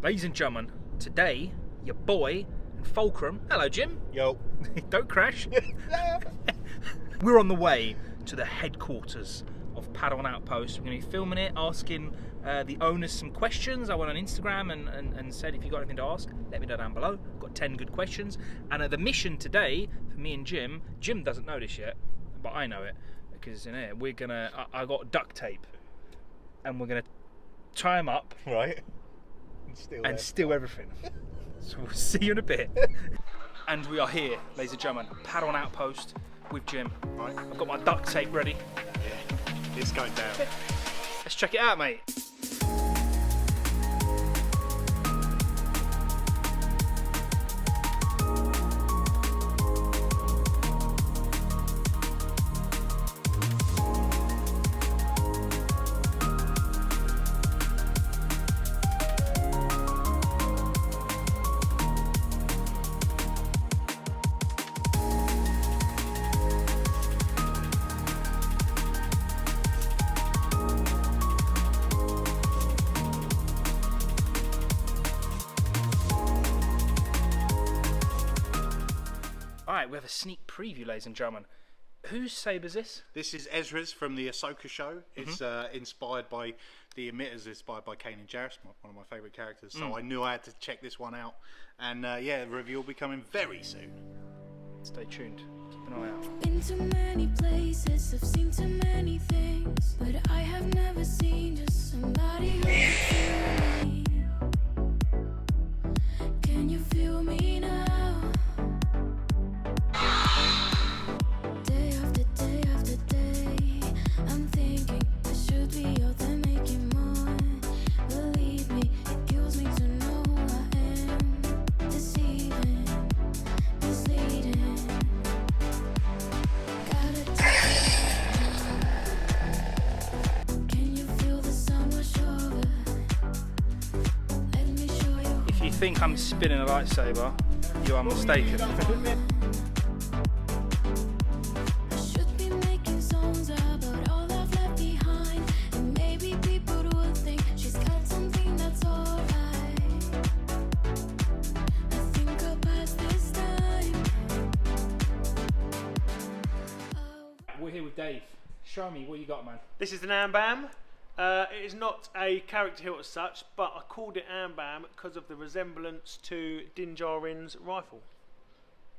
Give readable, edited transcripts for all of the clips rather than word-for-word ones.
Ladies and gentlemen, today, your boy and Fulcrum, hello Jim. Yo. Don't crash. We're on the way to the headquarters of Padawan Outpost. We're going to be filming it, asking the owners some questions. I went on Instagram and said, if you've got anything to ask, let me know down below. Got 10 good questions. And the mission today, for me and Jim doesn't know this yet, but I know it, because in here, I got duct tape, and we're going to tie them up. Right. And steal everything. So we'll see you in a bit. And we are here, ladies and gentlemen, Padawan Outpost with Jim. Right. I've got my duct tape ready. Yeah. It's going down. Let's check it out, mate. Alright, we have a sneak preview, ladies and gentlemen. Whose sabre is this? This is Ezra's from the Ahsoka show. It's inspired by the emitters, inspired by Kanan Jarrus, one of my favourite characters. So I knew I had to check this one out. And yeah, the review will be coming very soon. Stay tuned. Keep an eye out. Been to many places, I've seen too many things, but I have never seen just somebody who can feel me. Can you feel me now? Day after day after day, I'm thinking I should be out there making more. Believe me, it kills me to know who I am. Deceiving, misleading. Gotta can you feel the sun wash over? Let me show you. If you think I'm spinning a lightsaber, you are mistaken. I should be making songs about all I've left behind, and maybe people will think she's got something that's alright. I think I'll pass this time. We're here with Dave. Show me what you got, man. This is an Ambam. It is not a character hilt as such, but I called it Ambam because of the resemblance to Din Djarin's rifle,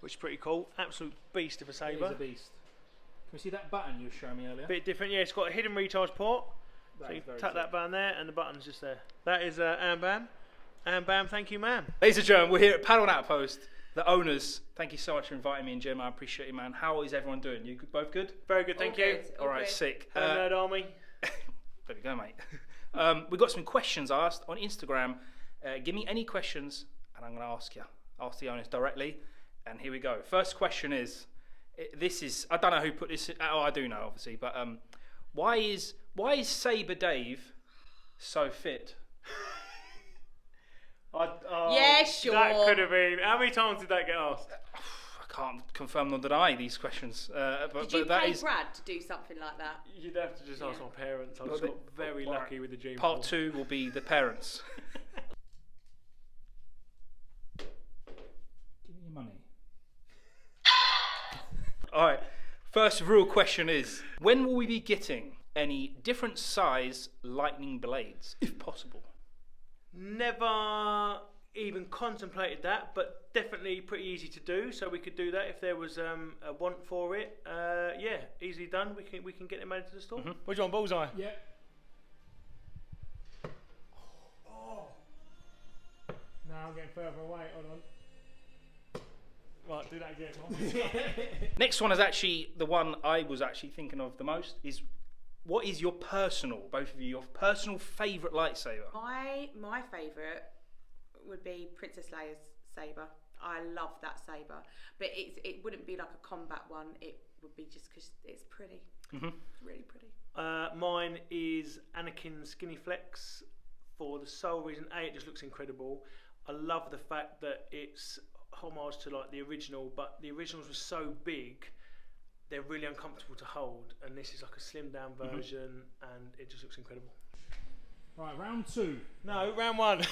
which is pretty cool. Absolute beast of a saber. It is a beast. Can we see that button you were showing me earlier? Bit different, yeah. It's got a hidden recharge port. That So is you very tap sick. that button there, and the button's just there. That is Ambam. Ambam, thank you, ma'am. Ladies and gentlemen, we're here at Padawan Outpost. The owners, thank you so much for inviting me and Jim. I appreciate you, man. How is everyone doing? You both good? Very good, thank you. All right, sick. Hello, Nerd Army. There we go, mate. We've got some questions asked on Instagram. Give me any questions, and I'm going to ask the owners directly. And here we go. First question is, I don't know who put this. Oh, I do know, obviously, but why is Saber Dave so fit? Yeah, sure. That could have been. How many times did that get asked? I can't confirm nor deny these questions. But Did you that pay is Brad to do something like that? You'd have to just ask my parents. I Well, just they- got very all lucky right. with the gene part pool. 2 will be the parents. Give me your money. All right. First real question is, when will we be getting any different size lightning blades, if possible? Never even contemplated that, but definitely pretty easy to do. So we could do that if there was a want for it. Yeah, easily done. We can get them added to the store. What do you want, bullseye? Yeah. Now I'm getting further away. Hold on. Right, do that again. Next one is actually the one I was actually thinking of the most. Is what is your personal, both of you, your personal favourite lightsaber? My favourite would be Princess Leia's saber. I love that saber, but it wouldn't be like a combat one. It would be just because it's pretty. It's really pretty. Mine is Anakin's Skinny Flex for the sole reason it just looks incredible. I love the fact that it's homage to like the original, but the originals were so big they're really uncomfortable to hold, and this is like a slimmed down version, and it just looks incredible. Right, round 2. No, round 1.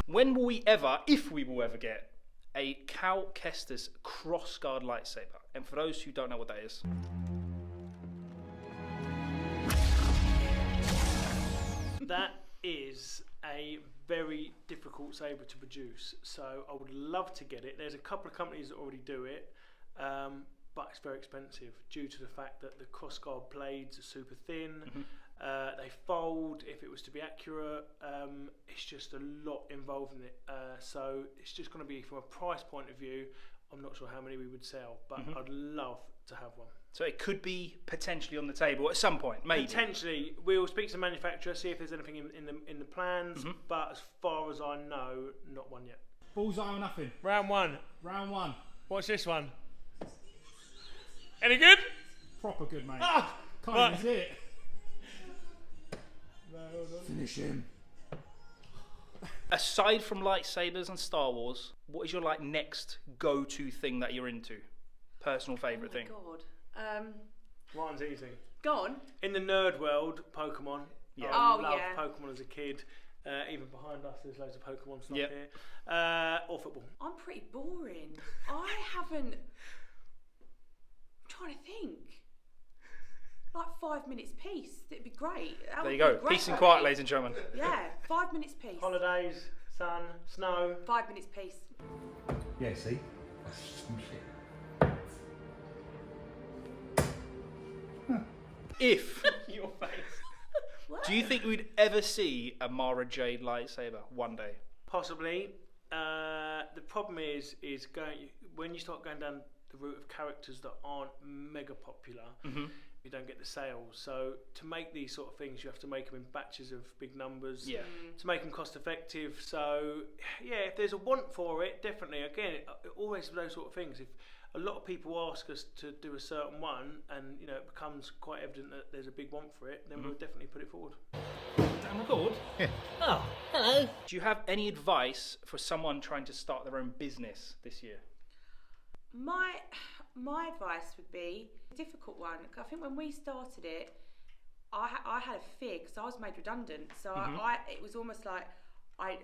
When will we ever, if we will ever get, a Cal Kestis crossguard lightsaber? And for those who don't know what that is, That is a very difficult saber to produce, so I would love to get it. There's a couple of companies that already do it, but it's very expensive due to the fact that the crossguard blades are super thin. They fold if it was to be accurate. It's just a lot involved in it, so it's just going to be, from a price point of view, I'm not sure how many we would sell, but I'd love to have one. so it could be potentially on the table at some point, maybe. Potentially, we'll speak to the manufacturer, see if there's anything in the plans. But as far as I know, not one yet. Bullseye or nothing? Round 1. Round 1. Watch this one. Any good? Proper good, mate. Ah! Can't Right. even see it. No, hold on. Finish him. Aside from lightsabers and Star Wars, what is your next go-to thing that you're into? Personal favourite thing? God. One's easy. Go on. In the nerd world, Pokemon. Yeah. I Oh, loved yeah. Pokemon as a kid. Even behind us, there's loads of Pokemon stuff Yep. here. Or football. I'm pretty boring. I haven't. I'm trying to think. Like 5 minutes piece. It'd be great. That There would you be go. great, Peace and wouldn't quiet, it? ladies and gentlemen. Yeah, 5 minutes piece. Holidays, sun, snow. 5 minutes piece. Yeah, see? If, Your face. do you think we'd ever see a Mara Jade lightsaber one day? Possibly. The problem is going when you start going down the route of characters that aren't mega popular, you don't get the sales. So to make these sort of things, you have to make them in batches of big numbers. Yeah. To make them cost effective. So yeah, if there's a want for it, definitely. Again, always those sort of things. If a lot of people ask us to do a certain one, and it becomes quite evident that there's a big want for it, then we'll definitely put it forward. Damn record. Yeah. Oh, hello. Do you have any advice for someone trying to start their own business this year? My advice would be a difficult one. I think when we started it, I had a fear because I was made redundant. So it was almost like I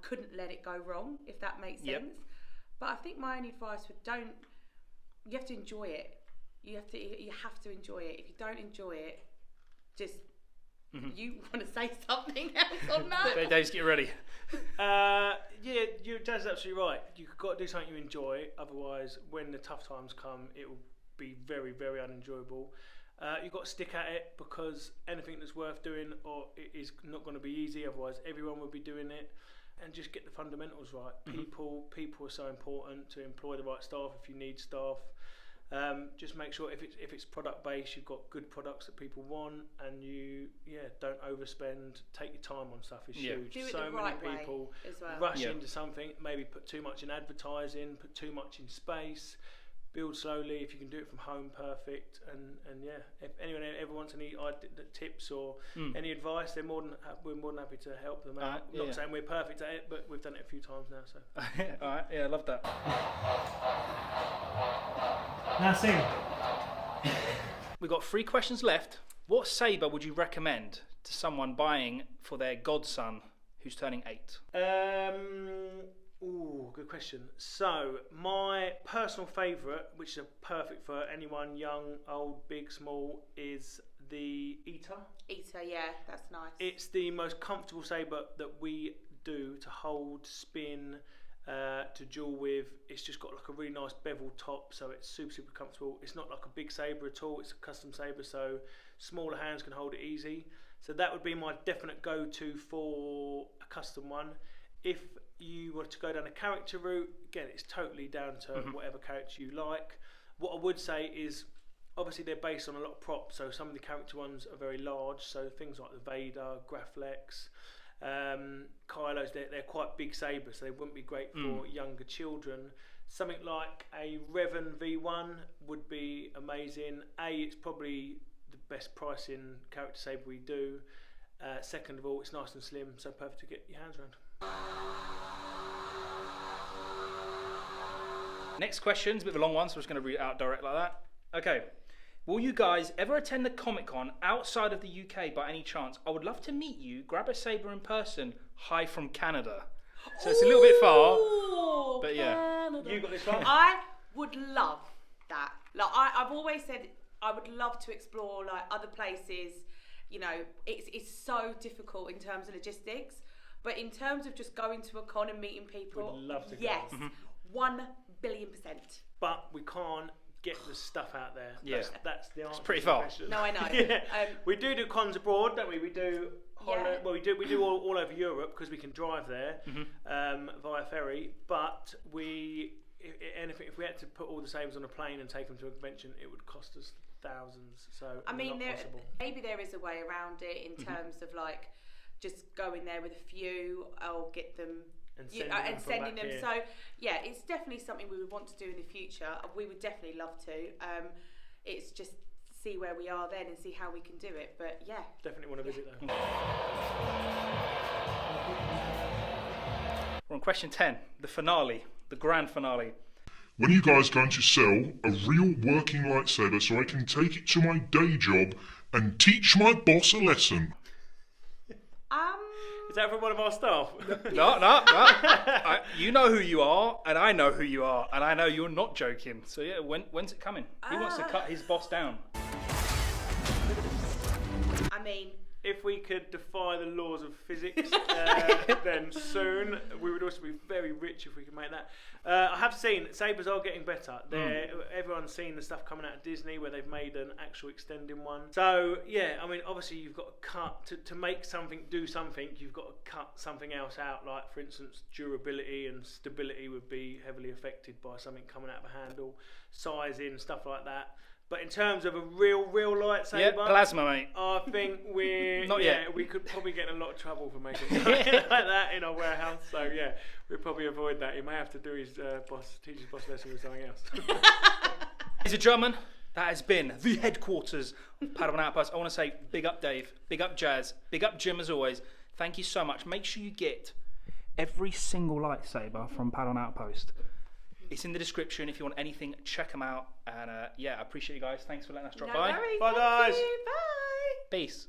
couldn't let it go wrong, if that makes Yep. sense. But I think my only advice would you have to enjoy it. You have to enjoy it. If you don't enjoy it, just you want to say something else on that? Dave's get ready. Yeah, Dad's absolutely right. You've got to do something you enjoy, otherwise, when the tough times come, it will be very, very unenjoyable. You've got to stick at it, because anything that's worth doing it is not going to be easy, otherwise everyone would be doing it. And just get the fundamentals right. People are so important. To employ the right staff if you need staff. Just make sure if it's product based, you've got good products that people want, and you don't overspend. Take your time on stuff is huge. Do it So the many right way people as well. rush into something, maybe put too much in advertising, put too much in space. Build slowly. If you can do it from home, perfect. And if anyone ever wants any tips or any advice, we're more than happy to help them out. Not saying we're perfect at it, but we've done it a few times now. So All right. Yeah, I love that. Now sing. We've got 3 questions left. What saber would you recommend to someone buying for their godson who's turning 8? Good question. So, my personal favourite, which is perfect for anyone, young, old, big, small, is the Eater. Eater, yeah, that's nice. It's the most comfortable sabre that we do to hold, spin, to duel with. It's just got like a really nice bevel top, so it's super, super comfortable. It's not like a big sabre at all. It's a custom sabre, so smaller hands can hold it easy. So that would be my definite go-to for a custom one. If you were to go down a character route, again, it's totally down to whatever character you like. What I would say is, obviously they're based on a lot of props, so some of the character ones are very large, so things like the Vader, Graflex, Kylo's, they're quite big sabres, so they wouldn't be great for younger children. Something like a Revan V1 would be amazing. It's probably the best pricing character sabre we do. Second of all, it's nice and slim, so perfect to get your hands around. Next question's a bit of a long one, so we're just going to read it out direct like that. Okay. Will you guys ever attend the Comic-Con outside of the UK by any chance? I would love to meet you, grab a saber in person. Hi from Canada. So it's a little bit far, but yeah. You got this one. I would love that. Like I've always said, I would love to explore like other places. You know, it's so difficult in terms of logistics, but in terms of just going to a con and meeting people, Would love to go. yes, 1 billion%. But we can't get the stuff out there. Yeah. That's the answer. pretty to the far. question. No, I know. Yeah. We do cons abroad, don't we? We do. Yeah. Well, we do all over Europe because we can drive there via ferry. But if we had to put all the sabers on a plane and take them to a convention, it would cost us thousands. So I mean, not possible. maybe there is a way around it in terms of like just going there with a few. I'll get them. And And sending them. Here. So yeah, it's definitely something we would want to do in the future. We would definitely love to. It's just see where we are then and see how we can do it. But yeah, Definitely want to visit though. We're on question 10, the finale, the grand finale. When are you guys going to sell a real working lightsaber so I can take it to my day job and teach my boss a lesson? Is that from one of our staff? No. You know who you are, and I know who you are, and I know you're not joking. So yeah, when's it coming? He wants to cut his boss down. I mean, If we could defy the laws of physics, then soon we would also be very rich if we could make that. I have seen sabers are getting better. Everyone's seen the stuff coming out of Disney where they've made an actual extending one. So yeah, I mean, obviously you've got to cut to make something do something. You've got to cut something else out. Like for instance, durability and stability would be heavily affected by something coming out of a handle, sizing, stuff like that. But in terms of a real lightsaber, Yeah, plasma, mate. I think we're Not yet. we could probably get in a lot of trouble for making something like that in our warehouse. So yeah, we'd probably avoid that. He may have to do his teach his boss lesson with something else. Ladies and gentlemen, that has been the headquarters of Padawan Outpost. I want to say big up Dave, big up Jazz, big up Jim as always. Thank you so much. Make sure you get every single lightsaber from Padawan Outpost. It's in the description. If you want anything, check them out. And yeah, I appreciate you guys. Thanks for letting us drop no by. worries. Bye, Thank guys. you. Bye. Peace.